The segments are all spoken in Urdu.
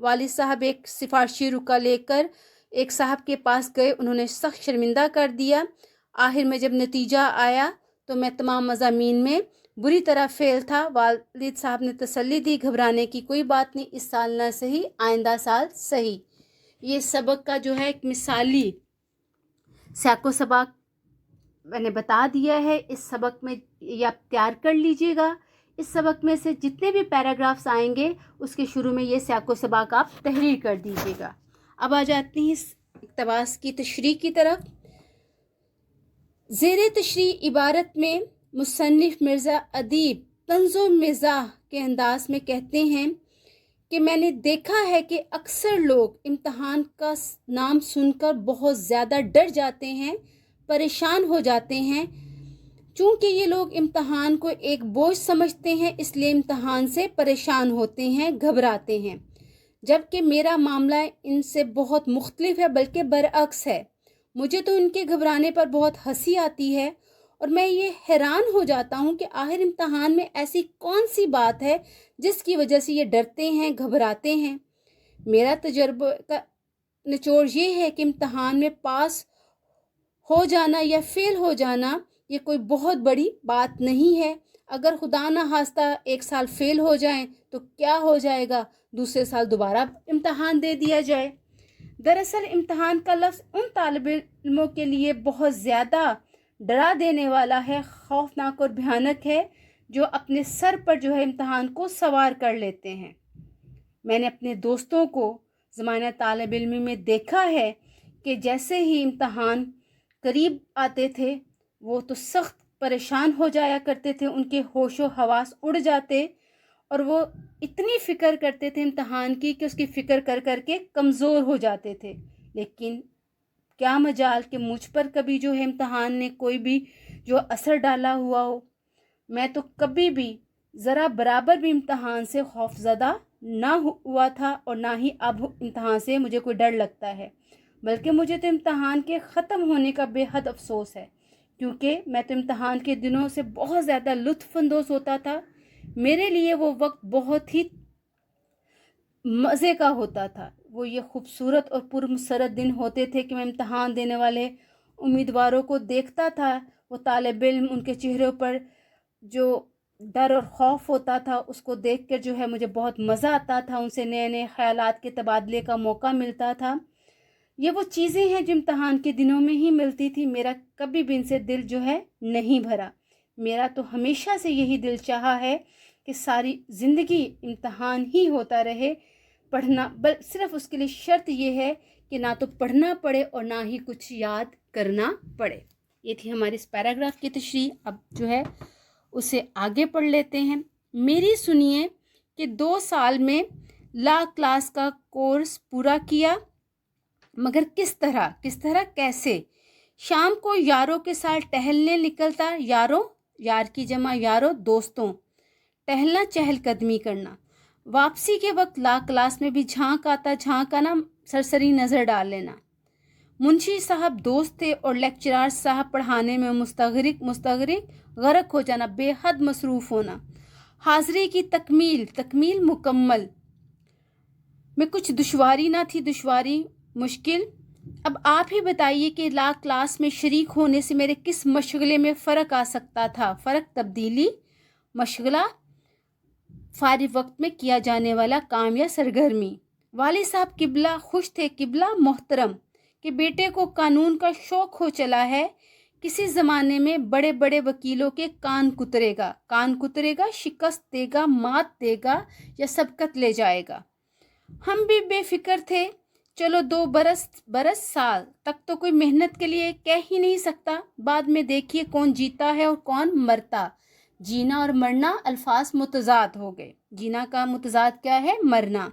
والد صاحب ایک سفارشی رکا لے کر ایک صاحب کے پاس گئے، انہوں نے سخت شرمندہ کر دیا۔ آخر میں جب نتیجہ آیا تو میں تمام مضامین میں بری طرح فیل تھا۔ والد صاحب نے تسلی دی، گھبرانے کی کوئی بات نہیں، اس سال نہ صحیح آئندہ سال صحیح۔ یہ سبق کا جو ہے ایک مثالی سیاق و سباق میں نے بتا دیا ہے۔ اس سبق میں یہ آپ تیار کر لیجئے گا۔ اس سبق میں سے جتنے بھی پیراگرافس آئیں گے اس کے شروع میں یہ سیاق و سباق آپ تحریر کر دیجئے گا۔ اب آ جاتے ہیں اس اقتباس کی تشریح کی طرف۔ زیر تشریح عبارت میں مصنف مرزا ادیب طنز و مزاح کے انداز میں کہتے ہیں کہ میں نے دیکھا ہے کہ اکثر لوگ امتحان کا نام سن کر بہت زیادہ ڈر جاتے ہیں، پریشان ہو جاتے ہیں۔ چونکہ یہ لوگ امتحان کو ایک بوجھ سمجھتے ہیں، اس لیے امتحان سے پریشان ہوتے ہیں، گھبراتے ہیں، جبکہ میرا معاملہ ان سے بہت مختلف ہے، بلکہ برعکس ہے۔ مجھے تو ان کے گھبرانے پر بہت ہنسی آتی ہے اور میں یہ حیران ہو جاتا ہوں کہ آخر امتحان میں ایسی کون سی بات ہے جس کی وجہ سے یہ ڈرتے ہیں، گھبراتے ہیں۔ میرا تجربہ کا نچوڑ یہ ہے کہ امتحان میں پاس ہو جانا یا فیل ہو جانا یہ کوئی بہت بڑی بات نہیں ہے۔ اگر خدا نہ خواستہ ایک سال فیل ہو جائیں تو کیا ہو جائے گا، دوسرے سال دوبارہ امتحان دے دیا جائے۔ دراصل امتحان کا لفظ ان طالب علموں کے لیے بہت زیادہ ڈرا دینے والا ہے، خوفناک اور بھیانک ہے، جو اپنے سر پر جو ہے امتحان کو سوار کر لیتے ہیں۔ میں نے اپنے دوستوں کو زمانہ طالب علمی میں دیکھا ہے کہ جیسے ہی امتحان قریب آتے تھے وہ تو سخت پریشان ہو جایا کرتے تھے، ان کے ہوش و حواس اڑ جاتے اور وہ اتنی فکر کرتے تھے امتحان کی کہ اس کی فکر کر کر کے کمزور ہو جاتے تھے۔ لیکن کیا مجال کہ مجھ پر کبھی جو ہے امتحان نے کوئی بھی جو اثر ڈالا ہوا ہو۔ میں تو کبھی بھی ذرا برابر بھی امتحان سے خوف زدہ نہ ہوا تھا اور نہ ہی اب امتحان سے مجھے کوئی ڈر لگتا ہے، بلکہ مجھے تو امتحان کے ختم ہونے کا بے حد افسوس ہے، کیونکہ میں تو امتحان کے دنوں سے بہت زیادہ لطف اندوز ہوتا تھا۔ میرے لیے وہ وقت بہت ہی مزے کا ہوتا تھا۔ وہ یہ خوبصورت اور پرمسرت دن ہوتے تھے کہ میں امتحان دینے والے امیدواروں کو دیکھتا تھا، وہ طالب علم ان کے چہروں پر جو ڈر اور خوف ہوتا تھا اس کو دیکھ کر جو ہے مجھے بہت مزہ آتا تھا، ان سے نئے نئے خیالات کے تبادلے کا موقع ملتا تھا۔ یہ وہ چیزیں ہیں جو امتحان کے دنوں میں ہی ملتی تھی۔ میرا کبھی بھی ان سے دل جو ہے نہیں بھرا۔ میرا تو ہمیشہ سے یہی دل چاہا ہے کہ ساری زندگی امتحان ہی ہوتا رہے، پڑھنا صرف اس کے لیے شرط یہ ہے کہ نہ تو پڑھنا پڑے اور نہ ہی کچھ یاد کرنا پڑے۔ یہ تھی ہماری اس پیراگراف کی تشریح۔ اب جو ہے اسے آگے پڑھ لیتے ہیں۔ میری سنیے کہ 2 سال میں لا کلاس کا کورس پورا کیا، مگر کس طرح کیسے؟ شام کو یاروں کے ساتھ ٹہلنے نکلتا، یاروں یار کی جمع یاروں دوستوں، ٹہلنا چہل قدمی کرنا۔ واپسی کے وقت لا کلاس میں بھی جھانک آنا، سرسری نظر ڈال لینا۔ منشی صاحب دوست تھے اور لیکچرار صاحب پڑھانے میں مستغرق غرق ہو جانا، بے حد مصروف ہونا۔ حاضری کی تکمیل مکمل میں کچھ دشواری نہ تھی، دشواری مشکل۔ اب آپ ہی بتائیے کہ لا کلاس میں شریک ہونے سے میرے کس مشغلے میں فرق آ سکتا تھا؟ فرق تبدیلی، مشغلہ، فارغ وقت میں کیا جانے والا کام یا سرگرمی۔ والد صاحب قبلہ خوش تھے، قبلہ محترم، کہ بیٹے کو قانون کا شوق ہو چلا ہے، کسی زمانے میں بڑے بڑے وکیلوں کے کان کترے گا، شکست دے گا، مات دے گا یا سبقت لے جائے گا۔ ہم بھی بے فکر تھے، چلو 2 برس سال تک تو کوئی محنت کے لیے کہہ ہی نہیں سکتا، بعد میں دیکھیے کون جیتا ہے اور کون مرتا۔ جینا اور مرنا الفاظ متضاد ہو گئے۔ جینا کا متضاد کیا ہے؟ مرنا۔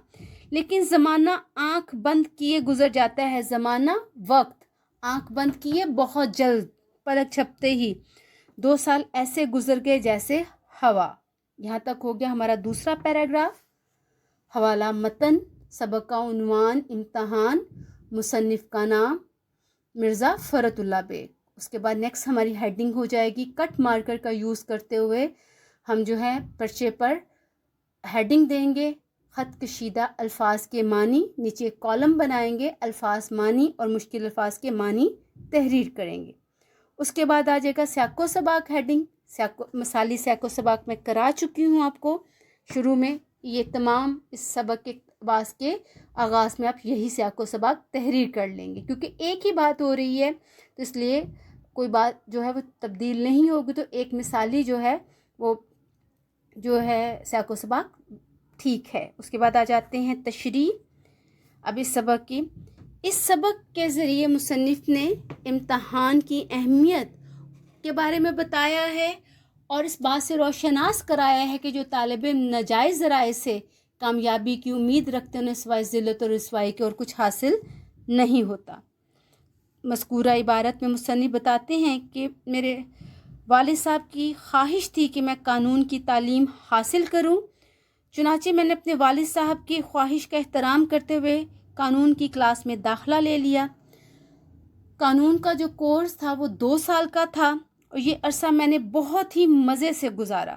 لیکن زمانہ آنکھ بند کیے گزر جاتا ہے، زمانہ وقت آنکھ بند کیے بہت جلد، پلک جھپتے ہی 2 سال ایسے گزر گئے جیسے ہوا۔ یہاں تک ہو گیا ہمارا دوسرا پیراگراف۔ حوالہ متن، سبق کا عنوان امتحان، مصنف کا نام مرزا فرت اللہ بیگ۔ اس کے بعد نیکسٹ ہماری ہیڈنگ ہو جائے گی کٹ مارکر کا یوز کرتے ہوئے ہم جو ہے پرچے پر ہیڈنگ دیں گے، خط کشیدہ الفاظ کے معنی، نیچے کالم بنائیں گے، الفاظ معنی اور مشکل الفاظ کے معنی تحریر کریں گے۔ اس کے بعد آ جائے گا سیاق و سباق ہیڈنگ۔ مثالی سیاق و سباق میں کرا چکی ہوں آپ کو شروع میں، یہ تمام اس سبق کے اقتباس کے آغاز میں آپ یہی سیاق و سباق تحریر کر لیں گے، کیونکہ ایک ہی بات ہو رہی ہے تو اس لیے کوئی بات جو ہے وہ تبدیل نہیں ہوگی، تو ایک مثالی جو ہے وہ جو ہے سیاق و سباق ٹھیک ہے۔ اس کے بعد آ جاتے ہیں تشریح اب اس سبق کی۔ اس سبق کے ذریعے مصنف نے امتحان کی اہمیت کے بارے میں بتایا ہے اور اس بات سے روشناس کرایا ہے کہ جو طالب علم ناجائز ذرائع سے کامیابی کی امید رکھتے ہیں انہیں سوائے ذلت اور رسوائی کے اور کچھ حاصل نہیں ہوتا۔ مذکورہ عبارت میں مصنف بتاتے ہیں کہ میرے والد صاحب کی خواہش تھی کہ میں قانون کی تعلیم حاصل کروں، چنانچہ میں نے اپنے والد صاحب کی خواہش کا احترام کرتے ہوئے قانون کی کلاس میں داخلہ لے لیا۔ قانون کا جو کورس تھا وہ 2 سال کا تھا اور یہ عرصہ میں نے بہت ہی مزے سے گزارا۔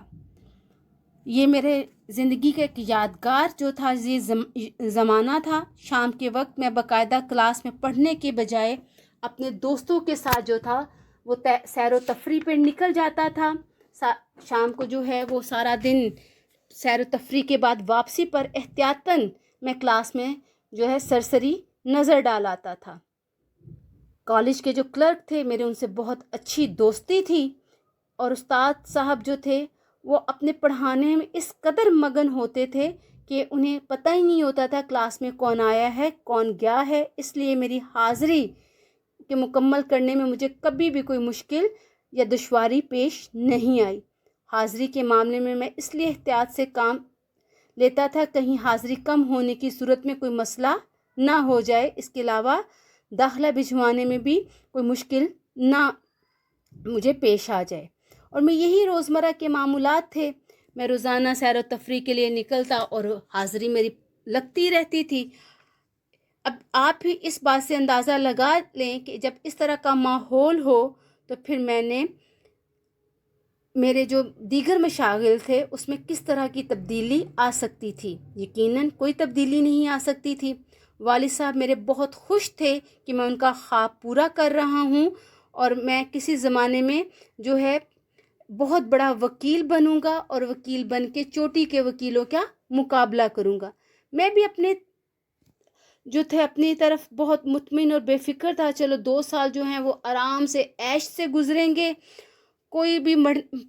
یہ میرے زندگی کا ایک یادگار جو تھا یہ زمانہ تھا۔ شام کے وقت میں باقاعدہ کلاس میں پڑھنے کے بجائے اپنے دوستوں کے ساتھ جو تھا وہ سیر و تفریح پہ نکل جاتا تھا۔ شام کو جو ہے وہ سارا دن سیر و تفریح کے بعد واپسی پر احتیاطاً میں کلاس میں جو ہے سرسری نظر ڈال آتا تھا۔ کالج کے جو کلرک تھے میرے ان سے بہت اچھی دوستی تھی اور استاد صاحب جو تھے وہ اپنے پڑھانے میں اس قدر مگن ہوتے تھے کہ انہیں پتہ ہی نہیں ہوتا تھا کلاس میں کون آیا ہے کون گیا ہے، اس لیے میری حاضری کے مکمل کرنے میں مجھے کبھی بھی کوئی مشکل یا دشواری پیش نہیں آئی۔ حاضری کے معاملے میں میں اس لیے احتیاط سے کام لیتا تھا کہیں حاضری کم ہونے کی صورت میں کوئی مسئلہ نہ ہو جائے، اس کے علاوہ داخلہ بھجوانے میں بھی کوئی مشکل نہ مجھے پیش آ جائے۔ اور میں یہی روزمرہ کے معمولات تھے، میں روزانہ سیر و تفریح کے لیے نکلتا اور حاضری میری لگتی رہتی تھی۔ اب آپ بھی اس بات سے اندازہ لگا لیں کہ جب اس طرح کا ماحول ہو تو پھر میں نے میرے جو دیگر مشاغل تھے اس میں کس طرح کی تبدیلی آ سکتی تھی۔ یقیناً کوئی تبدیلی نہیں آ سکتی تھی۔ والد صاحب میرے بہت خوش تھے کہ میں ان کا خواب پورا کر رہا ہوں اور میں کسی زمانے میں جو ہے بہت بڑا وکیل بنوں گا اور وکیل بن کے چوٹی کے وکیلوں کا مقابلہ کروں گا۔ میں بھی اپنے جو تھے اپنی طرف بہت مطمئن اور بے فکر تھا، چلو 2 سال جو ہیں وہ آرام سے عیش سے گزریں گے، کوئی بھی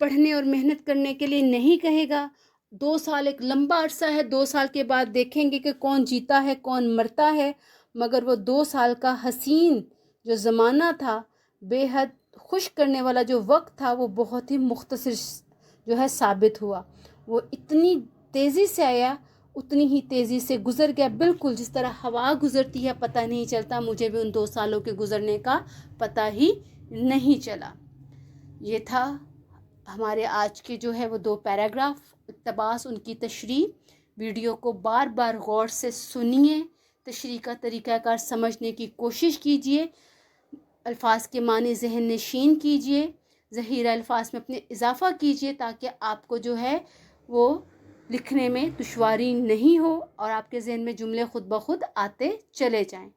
پڑھنے اور محنت کرنے کے لیے نہیں کہے گا۔ 2 سال ایک لمبا عرصہ ہے، 2 سال کے بعد دیکھیں گے کہ کون جیتا ہے کون مرتا ہے، مگر وہ 2 سال کا حسین جو زمانہ تھا، بے حد خوش کرنے والا جو وقت تھا، وہ بہت ہی مختصر جو ہے ثابت ہوا۔ وہ اتنی تیزی سے آیا اتنی ہی تیزی سے گزر گیا، بالکل جس طرح ہوا گزرتی ہے پتہ نہیں چلتا، مجھے بھی ان 2 سالوں کے گزرنے کا پتہ ہی نہیں چلا۔ یہ تھا ہمارے آج کے جو ہے وہ 2 پیراگراف اقتباس، ان کی تشریح۔ ویڈیو کو بار بار غور سے سنیے، تشریح کا طریقہ کار سمجھنے کی کوشش کیجیے، الفاظ کے معنی ذہن نشین کیجیے، ذخیرہ الفاظ میں اپنے اضافہ کیجیے تاکہ آپ کو جو ہے وہ لکھنے میں دشواری نہیں ہو اور آپ کے ذہن میں جملے خود بخود آتے چلے جائیں۔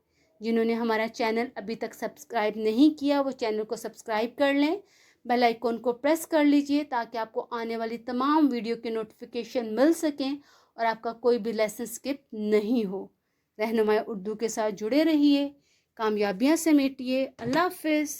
جنہوں نے ہمارا چینل ابھی تک سبسکرائب نہیں کیا وہ چینل کو سبسکرائب کر لیں، بیل آئیکن کو پریس کر لیجئے تاکہ آپ کو آنے والی تمام ویڈیو کے نوٹیفیکیشن مل سکیں اور آپ کا کوئی بھی لیسن سکپ نہیں ہو۔ رہنمائی اردو کے ساتھ جڑے رہیے، کامیابیاں سمیٹیے۔ اللہ حافظ۔